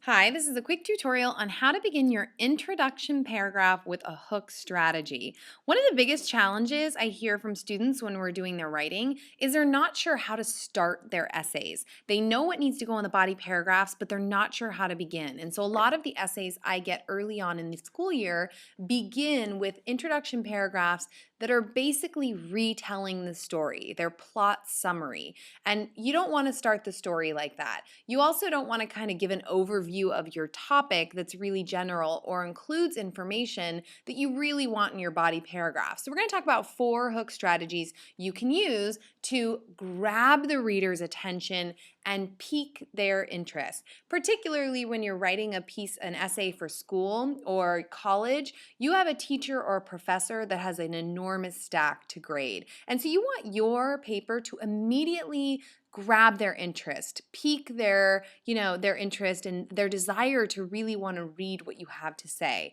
Hi, this is a quick tutorial on how to begin your introduction paragraph with a hook strategy. One of the biggest challenges I hear from students when we're doing their writing is they're not sure how to start their essays. They know what needs to go in the body paragraphs, but they're not sure how to begin. And so a lot of the essays I get early on in the school year begin with introduction paragraphs that are basically retelling the story, their plot summary. And you don't want to start the story like that. You also don't want to kind of give an overview of your topic that's really general or includes information that you really want in your body paragraph. So we're going to talk about 4 hook strategies you can use to grab the reader's attention and pique their interest. Particularly when you're writing an essay for school or college, you have a teacher or a professor that has an enormous stack to grade. And so you want your paper to immediately grab their interest, pique their interest and their desire to really want to read what you have to say.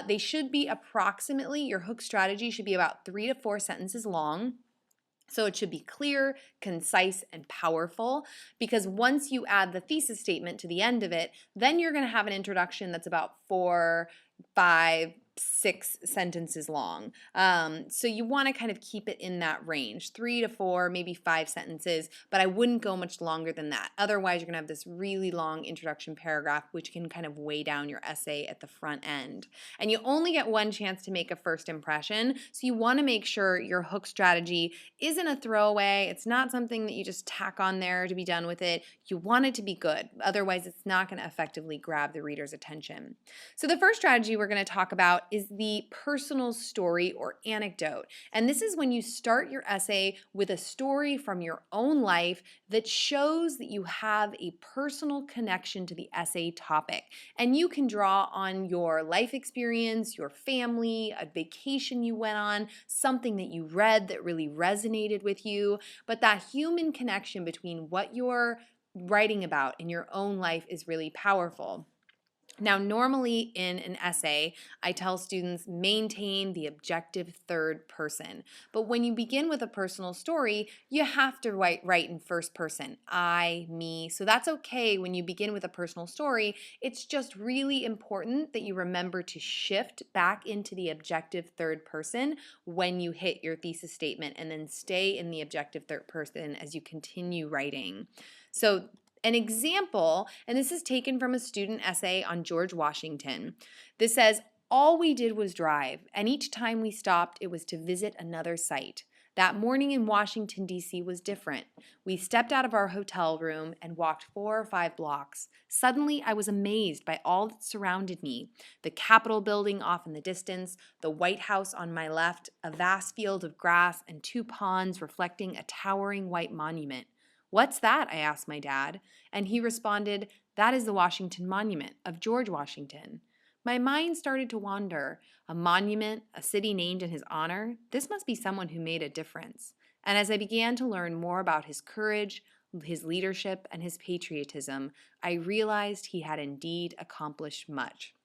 They should be your hook strategy should be about 3 to 4 sentences long. So it should be clear, concise, and powerful, because once you add the thesis statement to the end of it, then you're going to have an introduction that's about 4, 5, 6 sentences long. So you want to kind of keep it in that range, 3 to 4, maybe 5 sentences, but I wouldn't go much longer than that. Otherwise, you're going to have this really long introduction paragraph, which can kind of weigh down your essay at the front end. And you only get one chance to make a first impression, so you want to make sure your hook strategy isn't a throwaway. It's not something that you just tack on there to be done with it. You want it to be good. Otherwise, it's not going to effectively grab the reader's attention. So the first strategy we're going to talk about is the personal story or anecdote. And this is when you start your essay with a story from your own life that shows that you have a personal connection to the essay topic. And you can draw on your life experience, your family, a vacation you went on, something that you read that really resonated with you. But that human connection between what you're writing about in your own life is really powerful. Now, normally in an essay, I tell students maintain the objective third person. But when you begin with a personal story, you have to write in first person, I, me. So that's okay when you begin with a personal story. It's just really important that you remember to shift back into the objective third person when you hit your thesis statement, and then stay in the objective third person as you continue writing. So an example, and this is taken from a student essay on George Washington. This says, all we did was drive, and each time we stopped, it was to visit another site. That morning in Washington, D.C. was different. We stepped out of our hotel room and walked 4 or 5 blocks. Suddenly, I was amazed by all that surrounded me. The Capitol building off in the distance, the White House on my left, a vast field of grass, and 2 ponds reflecting a towering white monument. What's that? I asked my dad, and he responded, that is the Washington Monument of George Washington. My mind started to wander. A monument, a city named in his honor? This must be someone who made a difference. And as I began to learn more about his courage, his leadership, and his patriotism, I realized he had indeed accomplished much.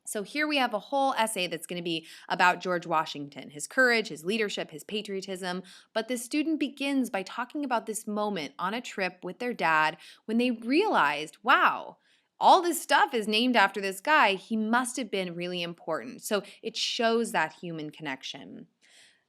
So here we have a whole essay that's going to be about George Washington, his courage, his leadership, his patriotism. But the student begins by talking about this moment on a trip with their dad when they realized, wow, all this stuff is named after this guy. He must have been really important. So it shows that human connection.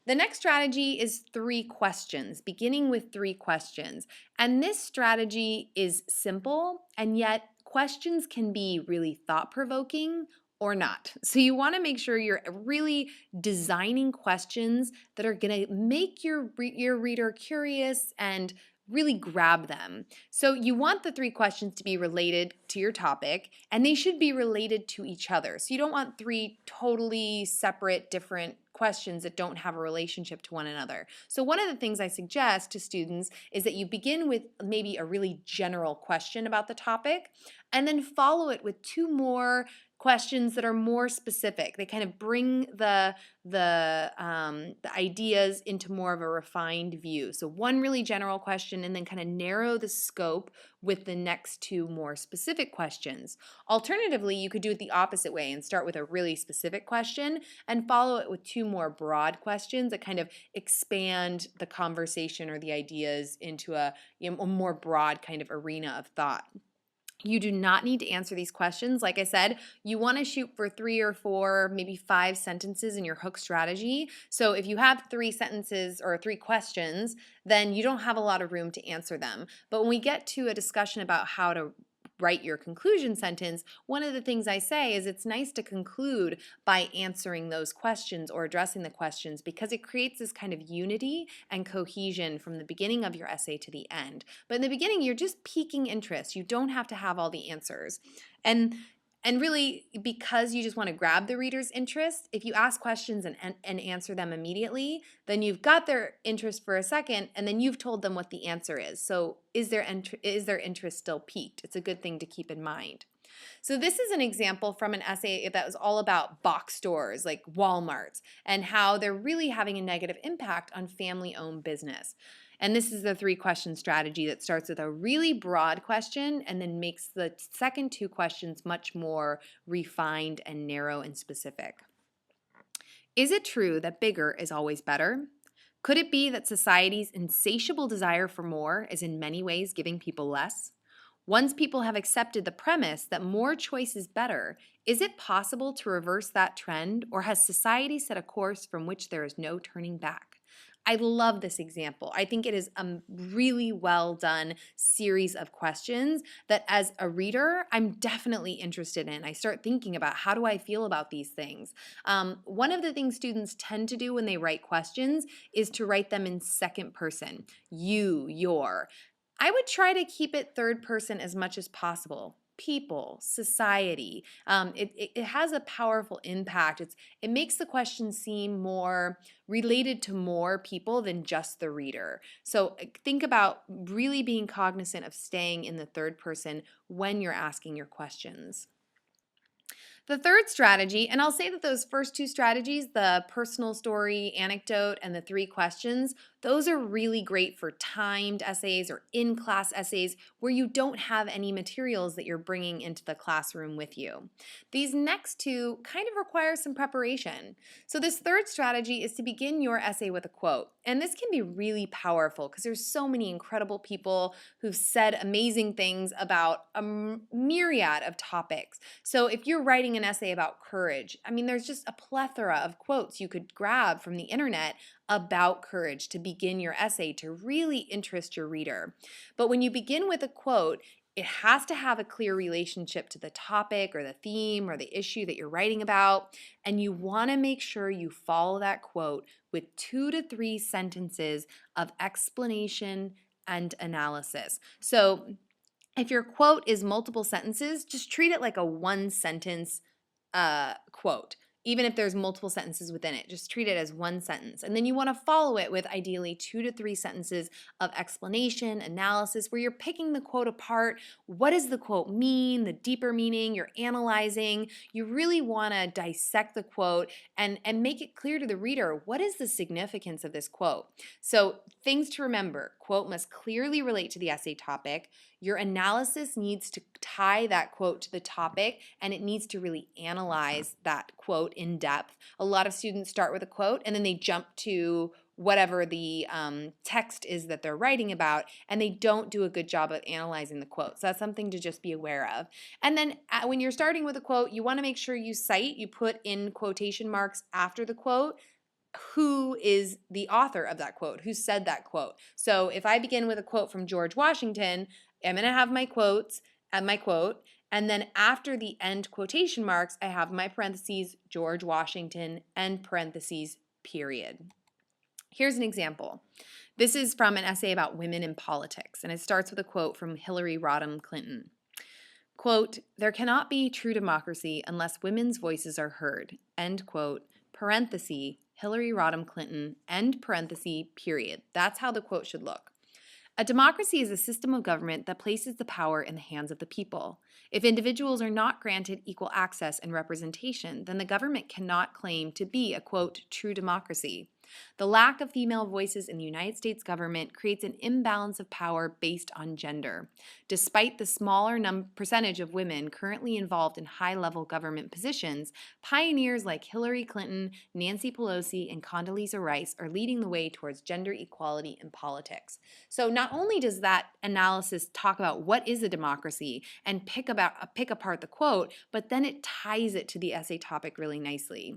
The next strategy is 3 questions, beginning with 3 questions. And this strategy is simple, and yet questions can be really thought-provoking or not. So you want to make sure you're really designing questions that are going to make your reader curious and really grab them. So you want the 3 questions to be related to your topic, and they should be related to each other. So you don't want 3 totally separate, different questions that don't have a relationship to one another. So one of the things I suggest to students is that you begin with maybe a really general question about the topic, and then follow it with 2 more questions that are more specific. They kind of bring the ideas into more of a refined view. So one really general question, and then kind of narrow the scope with the next 2 more specific questions. Alternatively, you could do it the opposite way and start with a really specific question and follow it with 2 more broad questions that kind of expand the conversation or the ideas into a more broad kind of arena of thought. You do not need to answer these questions. Like I said, you want to shoot for 3 or 4, maybe 5 sentences in your hook strategy. So if you have 3 sentences or 3 questions, then you don't have a lot of room to answer them. But when we get to a discussion about how to write your conclusion sentence, one of the things I say is it's nice to conclude by answering those questions or addressing the questions, because it creates this kind of unity and cohesion from the beginning of your essay to the end. But in the beginning, you're just piquing interest. You don't have to have all the answers. And really, because you just want to grab the reader's interest, if you ask questions and answer them immediately, then you've got their interest for a second, and then you've told them what the answer is. So is their interest still piqued? It's a good thing to keep in mind. So this is an example from an essay that was all about box stores like Walmart's and how they're really having a negative impact on family-owned business. And this is the 3-question strategy that starts with a really broad question and then makes the second 2 questions much more refined and narrow and specific. Is it true that bigger is always better? Could it be that society's insatiable desire for more is in many ways giving people less? Once people have accepted the premise that more choice is better, is it possible to reverse that trend, or has society set a course from which there is no turning back? I love this example. I think it is a really well done series of questions that as a reader, I'm definitely interested in. I start thinking about, how do I feel about these things? One of the things students tend to do when they write questions is to write them in second person. You, your. I would try to keep it third person as much as possible. People, society. It has a powerful impact. It makes the question seem more related to more people than just the reader. So think about really being cognizant of staying in the third person when you're asking your questions. The third strategy, and I'll say that those first 2 strategies, the personal story, anecdote, and the 3 questions, those are really great for timed essays or in-class essays where you don't have any materials that you're bringing into the classroom with you. These next 2 kind of require some preparation. So this third strategy is to begin your essay with a quote. And this can be really powerful because there's so many incredible people who've said amazing things about a myriad of topics. So if you're writing an essay about courage, I mean, there's just a plethora of quotes you could grab from the internet about courage to begin your essay to really interest your reader. But when you begin with a quote, it has to have a clear relationship to the topic or the theme or the issue that you're writing about. And you want to make sure you follow that quote with 2 to 3 sentences of explanation and analysis. So if your quote is multiple sentences, just treat it like a 1-sentence quote. Even if there's multiple sentences within it, just treat it as 1 sentence. And then you want to follow it with ideally 2 to 3 sentences of explanation, analysis, where you're picking the quote apart. What does the quote mean? The deeper meaning, you're analyzing. You really want to dissect the quote and make it clear to the reader, what is the significance of this quote? So things to remember: quote must clearly relate to the essay topic. Your analysis needs to tie that quote to the topic, and it needs to really analyze that quote in depth. A lot of students start with a quote and then they jump to whatever the text is that they're writing about, and they don't do a good job of analyzing the quote. So that's something to just be aware of. And then when you're starting with a quote, you want to make sure you put in quotation marks after the quote who is the author of that quote, who said that quote. So if I begin with a quote from George Washington, I'm going to have my quotes and my quote, and then after the end quotation marks, I have my parentheses, George Washington, end parentheses, period. Here's an example. This is from an essay about women in politics, and it starts with a quote from Hillary Rodham Clinton. Quote, "There cannot be true democracy unless women's voices are heard," end quote, parenthesis, Hillary Rodham Clinton, end parenthesis, period. That's how the quote should look. A democracy is a system of government that places the power in the hands of the people. If individuals are not granted equal access and representation, then the government cannot claim to be a, quote, true democracy. The lack of female voices in the United States government creates an imbalance of power based on gender. Despite the smaller percentage of women currently involved in high-level government positions, pioneers like Hillary Clinton, Nancy Pelosi, and Condoleezza Rice are leading the way towards gender equality in politics. So not only does that analysis talk about what is a democracy and pick apart the quote, but then it ties it to the essay topic really nicely.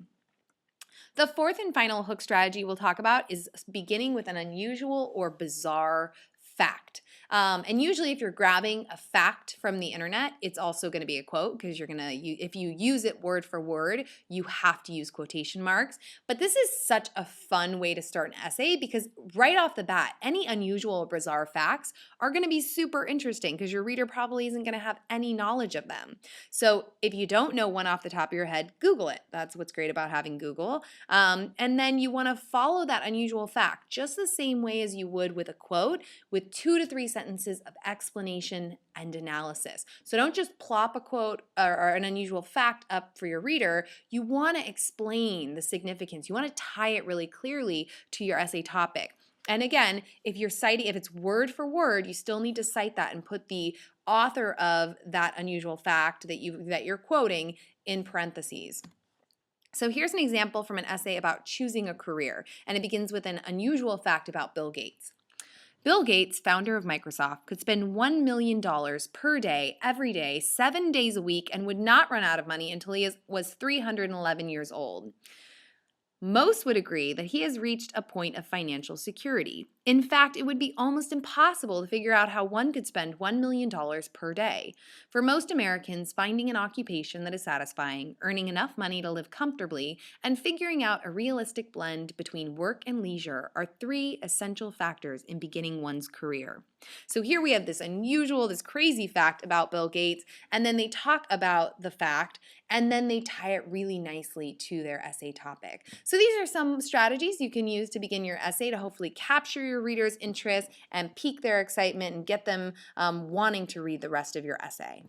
The fourth and final hook strategy we'll talk about is beginning with an unusual or bizarre fact. And usually if you're grabbing a fact from the internet, it's also going to be a quote because if you use it word for word, you have to use quotation marks. But this is such a fun way to start an essay because right off the bat, any unusual or bizarre facts are going to be super interesting because your reader probably isn't going to have any knowledge of them. So if you don't know one off the top of your head, Google it. That's what's great about having Google. And then you want to follow that unusual fact just the same way as you would with a quote, with 2 to 3 sentences of explanation and analysis. So don't just plop a quote or an unusual fact up for your reader. You want to explain the significance. You want to tie it really clearly to your essay topic. And again, if it's word for word, you still need to cite that and put the author of that unusual fact that you're quoting in parentheses. So here's an example from an essay about choosing a career, and it begins with an unusual fact about Bill Gates. Bill Gates, founder of Microsoft, could spend $1 million per day, every day, 7 days a week, and would not run out of money until he was 311 years old. Most would agree that he has reached a point of financial security. In fact, it would be almost impossible to figure out how one could spend $1 million per day. For most Americans, finding an occupation that is satisfying, earning enough money to live comfortably, and figuring out a realistic blend between work and leisure are 3 essential factors in beginning one's career. So here we have this crazy fact about Bill Gates, and then they talk about the fact, and then they tie it really nicely to their essay topic. So these are some strategies you can use to begin your essay to hopefully capture your readers' interest and pique their excitement and get them wanting to read the rest of your essay.